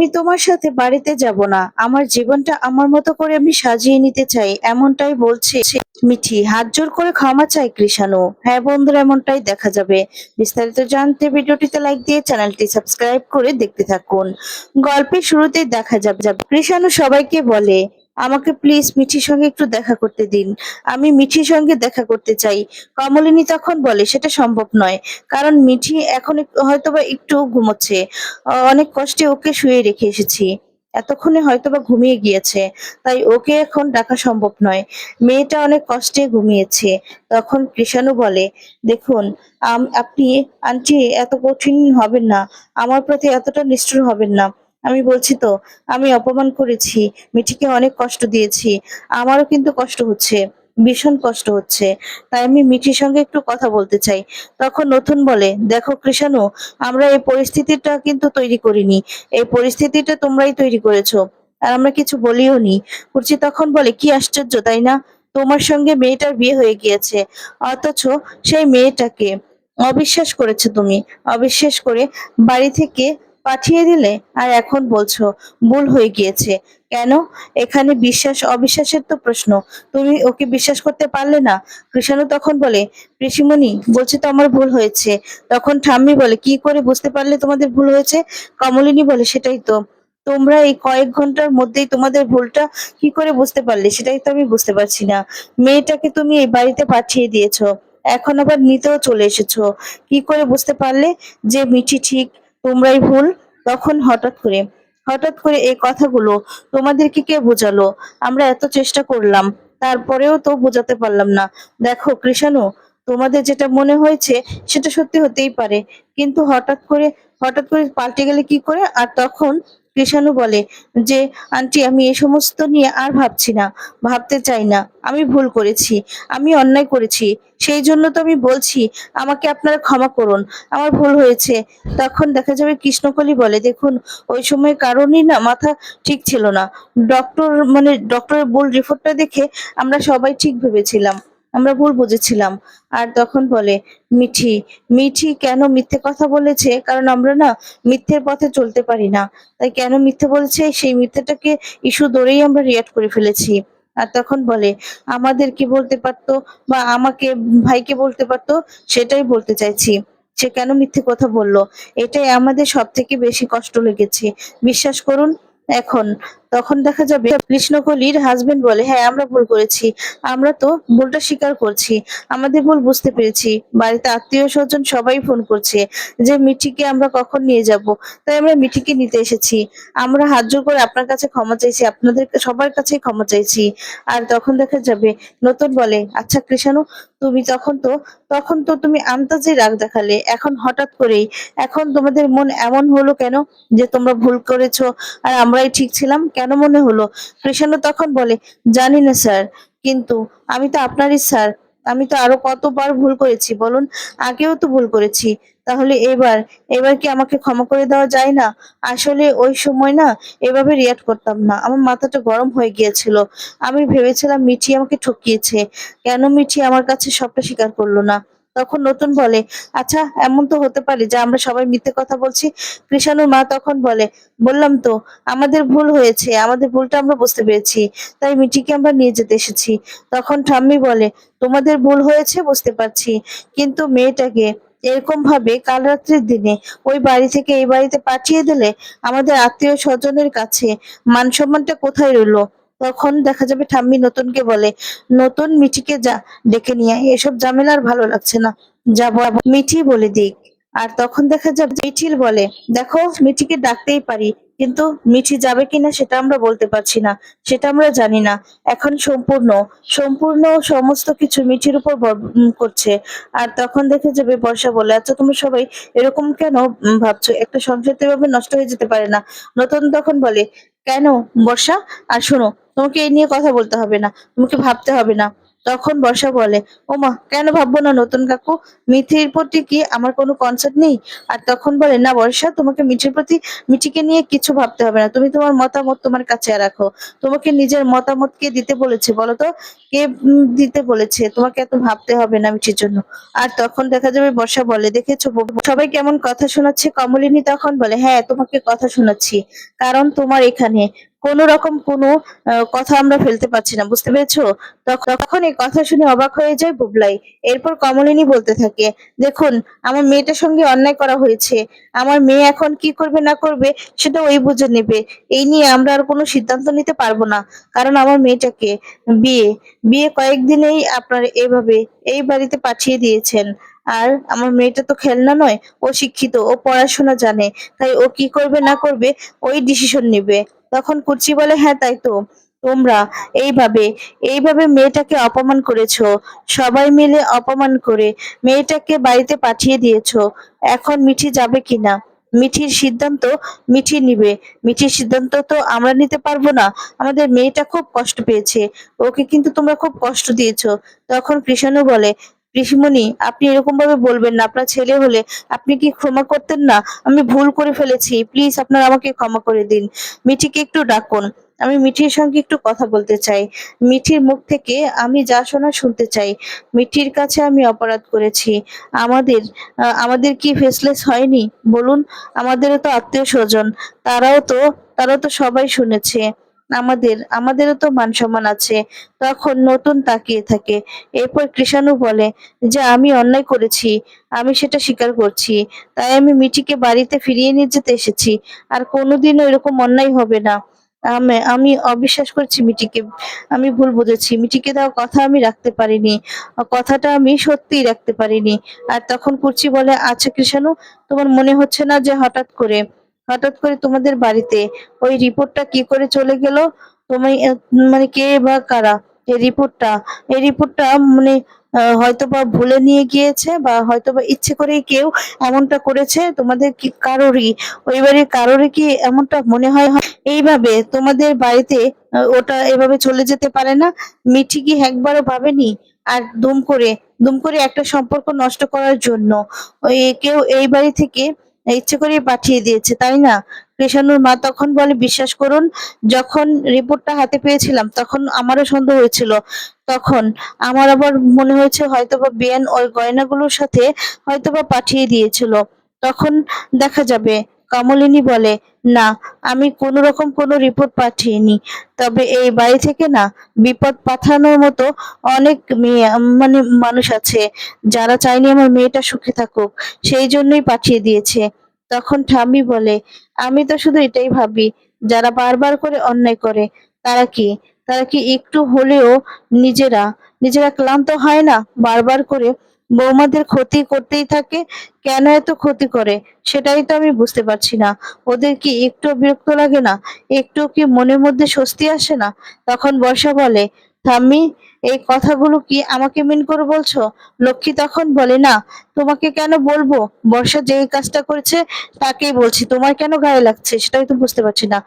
আমি তোমার সাথে বাড়িতে যাব না, আমার জীবনটা আমার মতো করে আমি সাজিয়ে নিতে চাই, এমনটাই বলছে মিঠি। হাত জোর করে ক্ষমা চাই কৃষাণু। হ্যাঁ বন্ধুরা, এমনটাই দেখা যাবে। বিস্তারিত জানতে ভিডিওটিতে লাইক দিয়ে চ্যানেলটি সাবস্ক্রাইব করে দেখতে থাকুন। গল্পের শুরুতেই দেখা যাবে কৃষাণু সবাইকে বলে, আমাকে প্লিজ মিঠির সঙ্গে একটু দেখা করতে দিন, আমি মিঠির সঙ্গে দেখা করতে চাই। কমলিনী তখন বলে, সেটা সম্ভব নয়, কারণ মিঠি এখন হয়তোবা একটু ঘুমোচ্ছে। অনেক কষ্টে ওকে শুয়ে রেখে এসেছি, এতক্ষণে হয়তোবা ঘুমিয়ে গিয়েছে, তাই ওকে এখন ডাকা সম্ভব নয়। মেয়েটা অনেক কষ্টে ঘুমিয়েছে। তখন কৃষাণু বলে, দেখুন, আপনি আন্টি এত কঠিন হবেন না, আমার প্রতি এতটা নিষ্ঠুর হবেন না। আমি বলছি তো, আমি অপমান করেছি, মিঠিকে অনেক কষ্ট দিয়েছি, আমারও কিন্তু কষ্ট হচ্ছে, ভীষণ কষ্ট হচ্ছে, তাই আমি মিঠির সঙ্গে একটু কথা বলতে চাই। তখন নতুন বলে, দেখো কৃষাণু, আমরা এই পরিস্থিতিটা কিন্তু তৈরি করিনি, এই পরিস্থিতিটা তোমরাই তৈরি করেছো, আর আমরা কিছু বলিও নি। কুর্চি তখন বলে, কি আশ্চর্য তাই না, তোমার সঙ্গে মেয়েটার বিয়ে হয়ে গিয়েছে, অথচ সেই মেয়েটাকে অবিশ্বাস করেছো তুমি, অবিশ্বাস করে বাড়ি থেকে পাঠিয়ে দিলে, আর এখন বলছো ভুল হয়ে গিয়েছে। কেন? এখানে বিশ্বাস অবিশ্বাসের তো প্রশ্ন, তুমি ওকে বিশ্বাস করতে পারলে না। কৃষাণু তখন বলে, ঋষিমণি বলছে তো আমার ভুল হয়েছে। তখন ঠাম্মি বলে, কি করে বুঝতে পারলে তোমাদের ভুল হয়েছে? কমলিনী বলে, সেটাই তো, তোমরা এই কয়েক ঘন্টার মধ্যেই তোমাদের ভুলটা কি করে বুঝতে পারলে, সেটাই তো আমি বুঝতে পারছি না। মেয়েটাকে তুমি এই বাড়িতে পাঠিয়ে দিয়েছো, এখন আবার নিতেও চলে এসেছো, কি করে বুঝতে পারলে যে মিঠি ঠিক, তোমরাই ভুল? তখন হঠাৎ করে এই কথাগুলো তোমাদেরকে কে বোঝালো? আমরা এত চেষ্টা করলাম, তারপরেও তো বোঝাতে পারলাম না। দেখো কৃষাণু, তোমাদের যেটা মনে হয়েছে সেটা সত্যি হতেই পারে, কিন্তু হঠাৎ করে পাল্টে গেলে কি করে? আর তখন কৃষাণু বলে যে, আন্টি আমি এই সমস্ত নিয়ে আর ভাবছি না, ভাবতে চাই না, আমি ভুল করেছি, আমি অন্যায় করেছি, সেই জন্য তো আমি বলছি, আমাকে আপনারা ক্ষমা করুন, আমার ভুল হয়েছে। তখন দেখা যাবে কৃষ্ণকলি বলে, দেখুন, ওই সময় কারণই না মাথা ঠিক ছিল না, ডক্টরের ভুল রিপোর্টটা দেখে আমরা সবাই ঠিক ভেবেছিলাম, আমরা ভুল বুঝেছিলাম। আর তখন বলে, মিঠি মিঠি কেন মিথ্যে কথা বলেছে, কারণ আমরা না মিথ্যের পথে চলতে পারি না, তাই কেন মিথ্যে বলেছে সেই মিথ্যেটাকে ইস্যু ধরেই আমরা রিয়াক্ট করে ফেলেছি। আর তখন বলে, আমাদেরকে বলতে পারতো বা আমাকে, ভাইকে বলতে পারতো, সেটাই বলতে চাইছি, সে কেন মিথ্যে কথা বললো, এটাই আমাদের সব থেকে বেশি কষ্ট লেগেছে, বিশ্বাস করুন। এখন তখন দেখা যাবে কৃষ্ণকলির হাজবেন্ড বলে, হ্যাঁ আমরা ভুল করেছি, আমরা তো ভুলটা স্বীকার করছি, আমাদের ভুল বুঝতে পেরেছি। বাড়িতে আত্মীয় স্বজন সবাই ফোন করছে যে মিঠিকে আমরা কখন নিয়ে যাব, তাই আমরা মিঠিকে নিতে এসেছি। আমরা হাত জোড় করে আপনার কাছে ক্ষমা চাইছি, আপনাদের সবার কাছে ক্ষমা চাইছি। আর তখন দেখা যাবে নতুন বলে, আচ্ছা কৃষাণু, তুমি তখন তো তুমি আন্তাজে রাগ দেখালে, এখন হঠাৎ করেই, এখন তোমাদের মন এমন হলো কেন যে তোমরা ভুল করেছো আর আমরাই ঠিক ছিলাম, কেন মনে হলো? কৃষাণু তখন বলে, জানি না স্যার, কিন্তু আমি তো আপনারই স্যার, আমি তো আরো কতবার ভুল করেছি বলুন, আগেও তো ভুল করেছি, তাহলে এবার কি আমাকে ক্ষমা করে দেওয়া যায় না? আসলে ওই সময় না এভাবে রিয়াক্ট করতাম না, আমার মাথাটা গরম হয়ে গিয়েছিল, আমি ভেবেছিলাম মিঠি আমাকে ঠকিয়েছে, কেন মিঠি আমার কাছে সবটা স্বীকার করলো না? তখন নতুন বলে, আচ্ছা এমন তো হতে পারে যে আমরা সবাই মিথ্যে কথা বলছি। কৃষাণুর মা তখন বলে, বললাম তো, আমাদের ভুল হয়েছে, আমাদের ভুলটা আমরা বুঝতে পেরেছি, তাই মিঠিকে আমরা নিয়ে যেতে এসেছি। তখন ঠাম্মি বলে, তোমাদের ভুল হয়েছে বুঝতে পারছি, কিন্তু মেয়েটাকে এরকম ভাবে কাল রাত্রির দিনে ওই বাড়ি থেকে এই বাড়িতে পাঠিয়ে দিলে আমাদের আত্মীয় স্বজনের কাছে মান সম্মানটা কোথায় রইলো? তখন দেখা যাবে ঠাম্মি নতুনকে বলে, নতুন মিঠিকে যা ডেকে নিয়ে আয়, এসব ঝামেলা আর ভালো লাগছে না, যাবো মিঠি বলে দিক। আর তখন দেখা যাবে মিঠিল বলে, দেখো মিঠিকে ডাকতেই পারি, কিন্তু মিঠি যাবে কিনা সেটা আমরা বলতে পারছি না, সেটা আমরা জানি না, এখন সম্পূর্ণ সম্পূর্ণ সমস্ত কিছু মিঠির উপর করছে। আর তখন দেখে যাবে বর্ষা বলে, আচ্ছা তোমরা সবাই এরকম কেন ভাবছো, একটা সংসার তো এভাবে নষ্ট হয়ে যেতে পারে না। নতুন তখন বলে, কেন বর্ষা? আর শোনো, তোমাকে এই নিয়ে কথা বলতে হবে না, তোমাকে ভাবতে হবে না, তখন বর্ষা বলে, ওমা কেন ভাববো না নতুন কাকু, মিঠির প্রতি কি আমার কোনো কনসার্ন নেই? আর তখন বলে, না বর্ষা, তোমাকে মিঠির প্রতি, মিঠিকে নিয়ে কিছু ভাবতে হবে না, তুমি তোমার মতামত তোমার কাছে রাখো। তোমাকে নিজের মতামত কে দিতে বলেছে বলো তো? কে দিতে বলেছে? তোমাকে এত ভাবতে হবে না মিঠির জন্য। আর তখন দেখা যাবে বর্ষা বলে, দেখেছো সবাই কেমন কথা শোনাচ্ছে? কমলিনী তখন বলে, হ্যাঁ তোমাকে কথা শোনাচ্ছি, কারণ তোমার এখানে কোনো রকম কোনো কথা আমরা ফেলতে পারছি না, বুঝতে পেরেছো? তখন এই কথা শুনে অবাক হয়ে যায় বুবলাই। এরপর কমলিনী বলতে থাকে, দেখুন, আমার মেয়েটার সঙ্গে অন্যায় করা হয়েছে, আমার মেয়ে এখন কি করবে না করবে সেটা ওই বুঝে নেবে। এই নিয়ে আমরা আর কোনো সিদ্ধান্ত নিতে পারবো না, কারণ আমার মেয়েটাকে বিয়ে বিয়ে কয়েকদিনেই আপনার এভাবে এই বাড়িতে পাঠিয়ে দিয়েছেন। আর আমার মেয়েটা তো খেলনা নয়, ও শিক্ষিত, ও পড়াশোনা জানে, তাই ও কি করবে না করবে ওই ডিসিশন নেবে। তখন কুচি বলে, হ্যাঁ তাই তো, তোমরা এইভাবে এইভাবে মেয়েটাকে অপমান করেছো, সবাই মিলে অপমান করে মেয়েটাকে বাড়িতে পাঠিয়ে দিয়েছো। এখন মিঠি যাবে কিনা, মিঠির সিদ্ধান্ত মিঠি নিবে। মিঠির সিদ্ধান্ত তো আমরা নিতে পারবো না। আমাদের মেয়েটা খুব কষ্ট পেয়েছে, ওকে কিন্তু তোমরা খুব কষ্ট দিয়েছো। তখন কৃষাণু বলে, ঋষিমণি আপনি এরকম ভাবে বলবেন না, আপনার ছেলে হলে আপনি কি ক্ষমা করতেন না? আমি ভুল করে ফেলেছি, প্লিজ আপনারা আমাকে ক্ষমা করে দিন। মিঠিকে একটু ডাকুন, আমি মিঠির সঙ্গে একটু কথা বলতে চাই। মিঠির মুখ থেকে আমি যা শোনা শুনতে চাই। মিঠির কাছে আমি অপরাধ করেছি, আমাদের আমাদের কি ফেসলেস হয়নি বলুন? আমাদেরও তো আত্মীয় স্বজন, তারাও তো তারাও তো সবাই শুনেছে। আমাদেরও তো মান সম্মান আছে। তখন নতুন তাকিয়ে থাকে। এরপর কৃষাণু বলে যে, আমি অন্যায় করেছি, আমি সেটা স্বীকার করছি, তাই আমি মিঠিকে বাড়িতে ফিরিয়ে নিয়ে যেতে এসেছি। আর কোনোদিনও এরকম অন্যায় হবে না। আমি অবিশ্বাস করছি মিঠিকে, আমি ভুল বুঝেছি, মিঠিকে দেওয়া কথা আমি রাখতে পারিনি, কথাটা আমি সত্যিই রাখতে পারিনি। আর তখন কুচি বলে, আচ্ছা কৃষাণু, তোমার মনে হচ্ছে না যে হঠাৎ করে তোমাদের বাড়িতে ওই রিপোর্টটা কি করে চলে গেল? তুমি মানে কে বা কারা এই রিপোর্টটা এই রিপোর্টটা মানে হয়তোবা ভুলে নিয়ে গিয়েছে, বা হয়তোবা ইচ্ছে করেই কেউ এমনটা করেছে। তোমাদের কি কারোরই, ওই বাড়ির কারোরই কি এমনটা মনে হয় এইভাবে তোমাদের বাড়িতে ওটা এভাবে চলে যেতে পারে না? মিঠি কি একবারও ভাবেনি? আর দুম করে একটা সম্পর্ক নষ্ট করার জন্য ওই কেউ এই বাড়ি থেকে ইচ্ছে করে পাঠিয়ে দিয়েছে, তাই না? কৃষাণুর মা তখন বলে, বিশ্বাস করুন, যখন রিপোর্টটা হাতে পেয়েছিলাম তখন আমারও সন্দেহ হয়েছিল। তখন আমার আবার মনে হয়েছে হয়তোবা বেআইন ওই গয়নাগুলোর সাথে হয়তোবা পাঠিয়ে দিয়েছিল। তখন দেখা যাবে। কমলিনী বলে, না, আমি কোনো রকম কোনো রিপোর্ট পাঠিয়েনি। তবে এই বাড়ি থেকে না বিপদ পাঠানোর মতো অনেক মেয়ে মানে মানুষ আছে, যারা চায়নি আমার মেয়েটা সুখে থাকুক, সেই জন্যই পাঠিয়ে দিয়েছে। তখন ঠাম্মি বলে, আমি তো শুধু এটাই ভাবি, যারা বারবার করে অন্যায় করে তারা কি একটু হলেও নিজেরা নিজেরা ক্লান্ত হয় না বারবার করে বৌমাদের ক্ষতি করতেই থাকে? কেন এত ক্ষতি করে সেটাই তো আমি বুঝতে পারছি না। ওদের কি একটু বিরক্ত লাগে না? একটু কি মনের মধ্যে স্বস্তি আসে না? তখন বর্ষা বলে, ঠাম্মি, এই কথাগুলো কি আমাকে মিন করে বলছো? লক্ষ্মী তখন বলে, না, তোমাকে কেন বলবো? বর্ষা যে কাজটা করেছে তাকেই বলছি, তোমার কেন গায়ে লাগছে সেটাই তো বুঝতে পারছি না।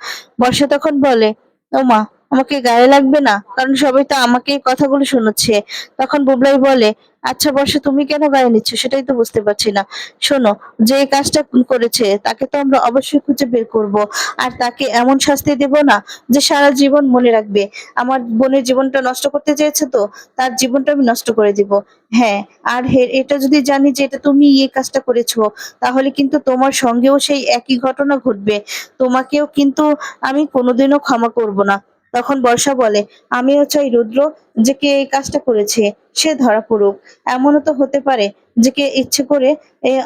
বর্ষা তখন বলে, ও মা, আমাকে গায়ে লাগবে না, কারণ সবাই তো আমাকে এই কথাগুলো শোনাচ্ছে। তখন বুবলাই বলে, আচ্ছা বর্ষা, তুমি কেন গায়ে নিচ্ছ সেটাই তো বুঝতে পারছি না। শোনো, যে এই কাজটা করেছে তাকে তো আমরা অবশ্যই খুঁজে বের করব, আর তাকে এমন শাস্তি দেব না যে সারা জীবন মনে রাখবে। আমার বোনের জীবনটা নষ্ট করতে চেয়েছে, তো তার জীবনটা আমি নষ্ট করে দিব। হ্যাঁ, আর এটা যদি জানি যে এটা তুমি এই কাজটা করেছো, তাহলে কিন্তু তোমার সঙ্গেও সেই একই ঘটনা ঘটবে। তোমাকেও কিন্তু আমি কোনোদিনও ক্ষমা করব না। তখন বর্ষা বলে, আমিও চাই রুদ্র, যে কে এই কাজটা করেছে সে ধরা পড়ুক। এমনও তো হতে পারে যে কে ইচ্ছে করে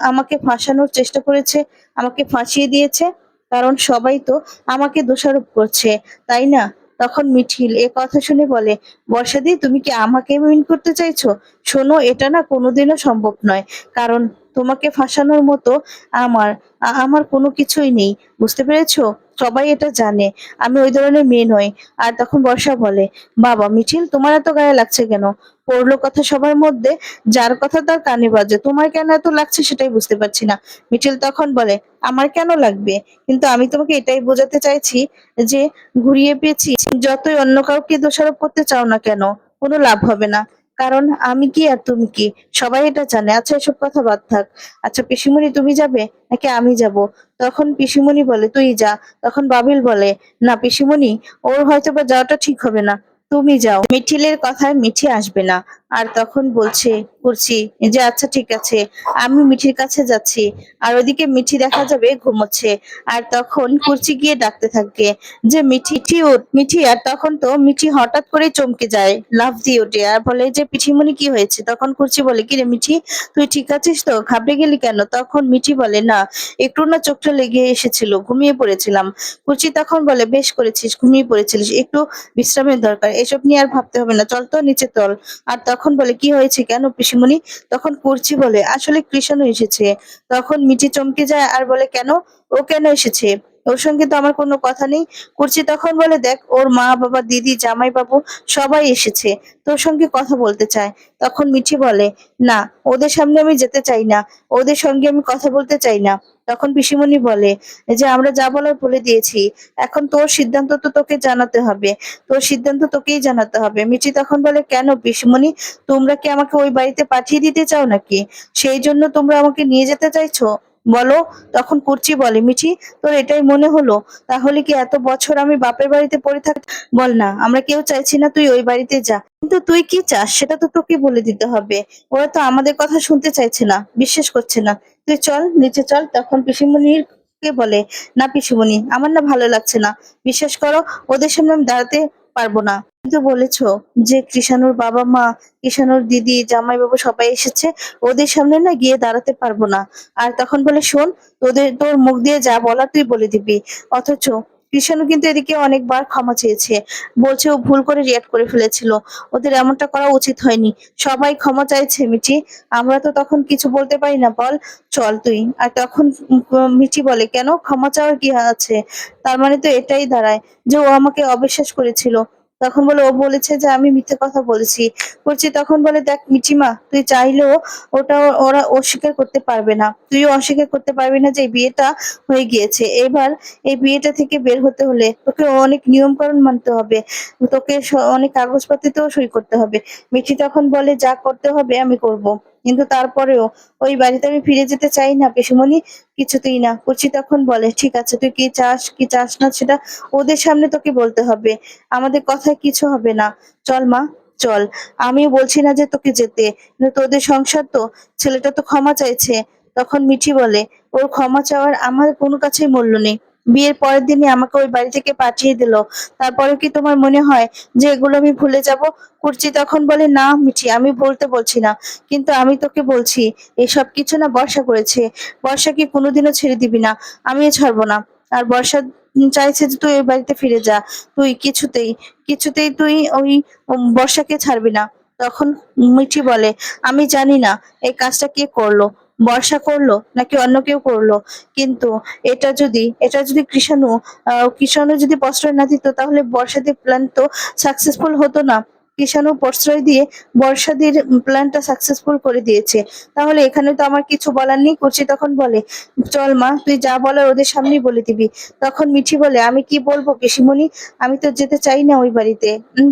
আমাকে ফাঁসানোর চেষ্টা করেছে, আমাকে ফাঁসিয়ে দিয়েছে, কারণ সবাই তো আমাকে দোষারোপ করছে, তাই না? তখন মিঠিল এ কথা শুনে বলে, বর্ষাদি, তুমি কি আমাকে মিন করতে চাইছো? শোনো, এটা না কোনোদিনও সম্ভব নয়, কারণ তোমাকে ফাঁসানোর মতো আমার আমার কোনো কিছুই নেই, বুঝতে পেরেছো? সবাই এটা জানে আমি ওই ধরনের মেয়ে নই। আর তখন বর্ষা বলে, বাবা মিঠিল, তোমার এত গায়ে লাগছে কেন? পড়লো কথা সবার মধ্যে, যার কথা তার কানে বাজে, তোমার কেন এত লাগছে সেটাই বুঝতে পারছি না। মিঠিল তখন বলে, আমার কেন লাগবে? কিন্তু আমি তোমাকে এটাই বোঝাতে চাইছি যে ঘুরিয়ে পেয়েছি, যতই অন্য কাউকে দোষারোপ করতে চাও না কেন, কোনো লাভ হবে না। কারণ আমি কি আর তুমি কি সবাই এটা জানে। আচ্ছা এসব কথা বাদ থাক। আচ্ছা পিসিমণি তুমি যাবে নাকি আমি যাব? তখন পিসিমণি বলে তুই যা। তখন বাবিল বলে না পিসিমণি, ওর হয়তো বা যাওয়াটা ঠিক হবে না, তুমি যাও। মিঠিলের কথায় মিঠি আসবে না। আর তখন বলছে করছি যে আচ্ছা ঠিক আছে, আমি মিঠির কাছে যাচ্ছি। আর ওদিকে মিঠি দেখা যাবে ঘুমোচ্ছে। আর তখন কুর্চি গিয়ে ডাকতে থাকবে যে মিঠি মিঠি উঠ মিঠি। আর তখন তো মিঠি হঠাৎ করে চমকে যায়, লাফ দিয়ে ওঠে আর বলে যে পিসিমণি কি হয়েছে? তখন কুর্চি বলে কি রে মিঠি, তুই ঠিক আছিস তো? ঘাবড়ে গেলি কেন? তখন মিঠি বলে না, একটু না চোখটা লেগে এসেছিল, ঘুমিয়ে পড়েছিলাম। কুচি তখন বলে বেশ করেছিস, ঘুমিয়ে পড়েছিলিস, একটু বিশ্রামের দরকার, এসব নিয়ে আর ভাবতে হবে না, চল তো নিচে চল। আর তখন বলে কি হয়েছে কেন পিসিমণি? তখন কুর্চি বলে আসলে কৃষাণু এসেছে। তখন মিঠি চমকে যায় আর বলে কেন? ও কেন এসেছে? ওর সঙ্গে তো আমার কোনো কথা নেই। কুর্চি তখন বলে দেখ, ওর মা বাবা দিদি জামাই বাবু সবাই এসেছে, তোর সঙ্গে কথা বলতে চায়। তখন মিঠি বলে না, ওদের সামনে আমি যেতে চাই না, ওদের সঙ্গে আমি কথা বলতে চাই না। তখন পিসিমণি বলে যে আমরা যা বলার বলে দিয়েছি, এখন তোর সিদ্ধান্ত তো তোকে জানাতে হবে, তোর সিদ্ধান্ত তোকেই জানাতে হবে। মিঠি তখন বলে কেন পিসিমণি, তোমরা কি আমাকে ওই বাড়িতে পাঠিয়ে দিতে চাও নাকি? সেই জন্য তোমরা আমাকে নিয়ে যেতে চাইছো, বলো? তখন কুর্চি বলে মিঠি, তোর এটাই মনে হলো? তাহলে কি এত বছর আমি বাপের বাড়িতে পড়ে থাক? বল না, আমরা কেউ চাইছি না তুই ওই বাড়িতে যা, কিন্তু তুই কি চাস সেটা তো তোকে বলে দিতে হবে। ওরা তো আমাদের কথা শুনতে চাইছে না, বিশ্বাস করছে না। তুই চল নিচে চল। তখন পিসিমণির কে বলে না পিসিমণি, আমার না ভালো লাগছে না, বিশ্বাস করো, ওদের সামনে আমি দাঁড়াতে পারবো না। কিন্তু বলেছো যে কৃষাণুর বাবা মা, কৃষাণুর দিদি জামাইবাবু সবাই এসেছে, ওদের সামনে না গিয়ে দাঁড়াতে পারবো না। আর তখন বলে শোন, তোর মুখ দিয়ে যা বলার তুই বলে দিবি। অথচ কৃষাণু কিন্তু এদিকে অনেকবার ক্ষমা চেয়েছে, বলছে ও ভুল করে রিয়াক্ট করে ফেলেছিল, ওদের এমনটা করা উচিত হয়নি। সবাই ক্ষমা চাইছে মিঠি, আমরা তো তখন কিছু বলতে পারি না, বল? চল তুই। আর তখন মিঠি বলে কেন, ক্ষমা চাওয়ার কি আছে? তার মানে তো এটাই দাঁড়ায় যে ও আমাকে অবিশ্বাস করেছিল। তখন বলে ও বলেছে যে আমি মিথ্যে কথা বলেছি। বলছি তখন বলে দেখ মিঠিমা, তুই চাইলেও ওটা ওরা অস্বীকার করতে পারবে না, তুইও অস্বীকার করতে পারবি না যে এই বিয়েটা হয়ে গিয়েছে। এবার এই বিয়েটা থেকে বের হতে হলে তোকে অনেক নিয়ম কানুন মানতে হবে, তোকে অনেক কাগজপাতিতেও সই করতে হবে। মিঠি তখন বলে যা করতে হবে আমি করব, কিন্তু তারপরেও ওই বাড়িতে আমি ফিরে যেতে চাই না পিসিমণি, কিছুতেই না। কুচি তখন বলে ঠিক আছে, তুই কি চাস কি চাস না সেটা ওদের সামনে তোকে বলতে হবে, আমাদের কথায় কিছু হবে না। চল মা, চল। আমি বলছি না যে তোকে যেতে, কিন্তু তোদের সংসার তো, ছেলেটা তো ক্ষমা চাইছে। তখন মিঠি বলে ওর ক্ষমা চাওয়ার আমার কোনো কাছেই মূল্য নেই, বিয়ের পরের দিনই আমাকে ওই বাড়ি থেকে পাঠিয়ে দিল, তারপরে কি তোমার মনে হয় যে এগুলো আমি ভুলে যাব? কুর্চি তখন বলে না মিঠি, আমি বলতে বলছি না, কিন্তু আমি তোকে বলছি এসব কিছু না বর্ষা করেছে। বর্ষা কি কোনোদিনও ছেড়ে দিবি না, আমিও ছাড়বো না। আর বর্ষা চাইছে যে তুই ওই বাড়িতে ফিরে যা, তুই কিছুতেই কিছুতেই তুই ওই বর্ষাকে ছাড়বি না। তখন মিঠি বলে আমি জানি না এই কাজটা কে করলো, বর্ষা করলো নাকি অন্য কেউ করলো, কিন্তু এটা যদি কৃষাণু যদি প্রশ্রয় না দিত তাহলে বর্ষাদের প্ল্যান তো সাকসেসফুল হতো না। কৃষাণু প্রশ্রয় দিয়ে বর্ষাদের প্ল্যানটা সাকসেসফুল করে দিয়েছে, তাহলে এখানে তো আমার কিছু বলার নেই। কুচি তখন বলে চল মা, তুই যা বলার ওদের সামনেই বলে দিবি। তখন মিঠি বলে আমি কি বলবো পিসিমণি, আমি তো যেতে চাই না ওই বাড়িতে,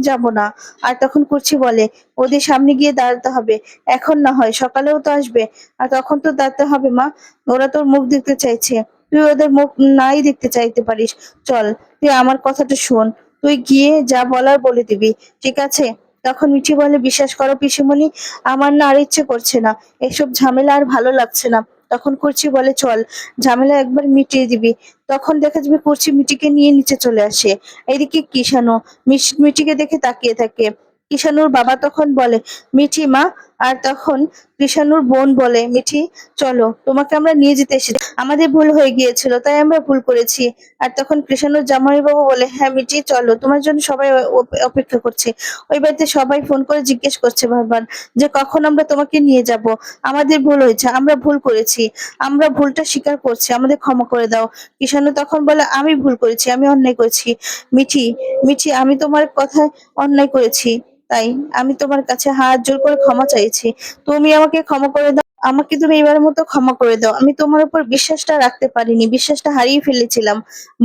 যাব না। আর তখন কুচি বলে ওদের সামনে গিয়ে দাঁড়াতে হবে, এখন না হয় সকালেও তো আসবে, আর তখন তো দাঁড়াতে হবে মা, ওরা তোর মুখ দেখতে চাইছে, তুই ওদের মুখ নাই দেখতে চাইতে পারিস। চল, তুই আমার কথাটা শোন, তুই গিয়ে যা বলার বলে দিবি, ঠিক আছে? তখন মিঠি বলে বিশ্বাস করো পিসিমণি, আমার না আর ইচ্ছে করছে না, এসব ঝামেলা আর ভালো লাগছে না। তখন কুর্চি বলে চল, ঝামেলা একবার মিটিয়ে দিবি। তখন দেখা যাবে কুর্চি মিটিকে নিয়ে নিচে চলে আসে। এদিকে কিষানু মিঠিকে দেখে তাকিয়ে থাকে। কিষানুর বাবা তখন বলে মিঠি মা। আর তখন কৃষাণুর বোন বলে মিঠি চলো, তোমাকে আমরা নিয়ে যেতে এসেছি, আমাদের ভুল হয়ে গিয়েছিল তাই আমরা ভুল করেছি। আর তখন কৃষাণুর জামাই বাবু বলে হ্যাঁ মিঠি চলো, তোমার জন্য সবাই অপেক্ষা করছে। ওই বাড়িতে সবাই ফোন করে জিজ্ঞেস করছে বারবার যে কখন আমরা তোমাকে নিয়ে যাব, আমাদের ভুল হয়েছে, আমরা ভুল করেছি, আমরা ভুলটা স্বীকার করছি, আমাদের ক্ষমা করে দাও। কৃষাণু তখন বলে আমি ভুল করেছি, আমি অন্যায় করেছি। মিঠি মিঠি আমি তোমার কথায় অন্যায় করেছি, তাই আমি তোমার কাছে হাত জোর করে ক্ষমা চাইছি, তুমি আমাকে ক্ষমা করে দাও। আমাকে তুমি এবারের মতো ক্ষমা করে দাও। আমি তোমার উপর বিশ্বাসটা রাখতে পারিনি, বিশ্বাসটা হারিয়ে ফেলেছিলাম।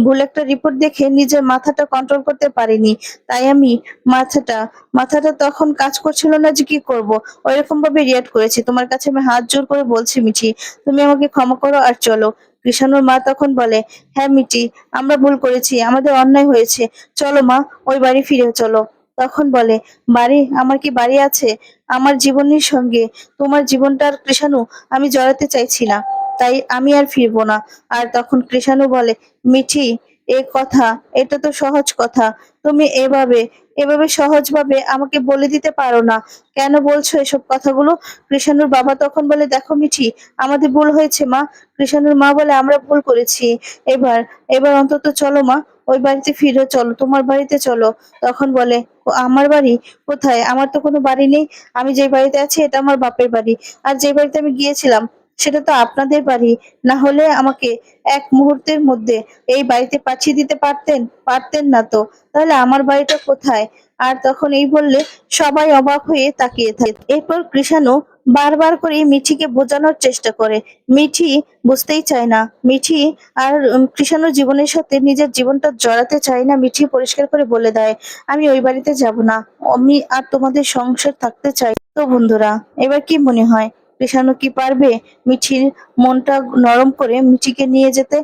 ভুল একটা রিপোর্ট দেখে নিজের মাথাটা কন্ট্রোল করতে পারিনি। তাই আমি মাথাটা মাথাটা তখন কাজ করছিল না যে কি করব। ওইরকম ভাবে রিয়াক্ট করেছি। তোমার কাছে আমি হাত জোর করে বলছি মিঠি, তুমি আমাকে ক্ষমা করো আর চলো। কৃষাণুর মা তখন বলে, হ্যাঁ মিঠি, আমরা ভুল করেছি, আমাদের অন্যায় হয়েছে, চলো মা, ওই বাড়ি ফিরে চলো। তখন বলে, বাড়ি? আমার কি বাড়ি আছে? আমার জীবনের সঙ্গে তোমার জীবনটার কৃষাণু আমি জড়াতে চাইছি না, তাই আমি আর ফিরবো না। আর তখন কৃষাণু বলে, মিঠি, এ কথা, এটা তো সহজ কথা, তুমি এভাবে এভাবে সহজভাবে আমাকে বলে দিতে পারো না, কেন বলছো এসব কথাগুলো? কৃষাণুর বাবা তখন বলে, দেখো মিঠি, আমাদের ভুল হয়েছে মা। কৃষাণুর মা বলে, আমরা ভুল করেছি, এবার এবার অন্তত চলো মা, ওই বাড়িতে ফিরে চলো, তোমার বাড়িতে চলো। তখন বলে, "ও, আমার বাড়ি? কোথায়? আমার তো কোনো বাড়ি নেই। আমি যে বাড়িতে আছি এটা আমার বাপের বাড়ি, আর যে বাড়িতে আমি গিয়েছিলাম সেটা তো আপনাদের বাড়ি। না হলে আমাকে এক মুহূর্তের মধ্যে এই বাড়িতে পাঠিয়ে দিতে পারতেন? পারতেন না তো, তাহলে আমার বাড়িটা কোথায়?" আর তখন এই বললে সবাই অবাক হয়ে তাকিয়ে থাকে। এরপর কৃষাণু বারবার করে মিঠিকে বোঝানোর চেষ্টা করে। মিঠি বুঝতেই চায় না। মিঠি আর কৃষাণুর জীবনের সাথে নিজের জীবনটা জড়াতে চায় না। মিঠি পরিষ্কার করে বলে দেয়, আমি ওই বাড়িতে যাব না, আমি আর তোমাদের সংসার থাকতে চাই। তো বন্ধুরা, এবার কি মনে হয়, কৃষাণু কি পারবে মিঠির মনটা নরম করে মিঠিকে নিয়ে যেতে?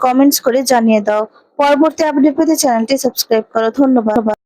কমেন্টস করে জানিয়ে দাও। পরবর্তী আপডেট পেতে চ্যানেলটি সাবস্ক্রাইব করো। ধন্যবাদ।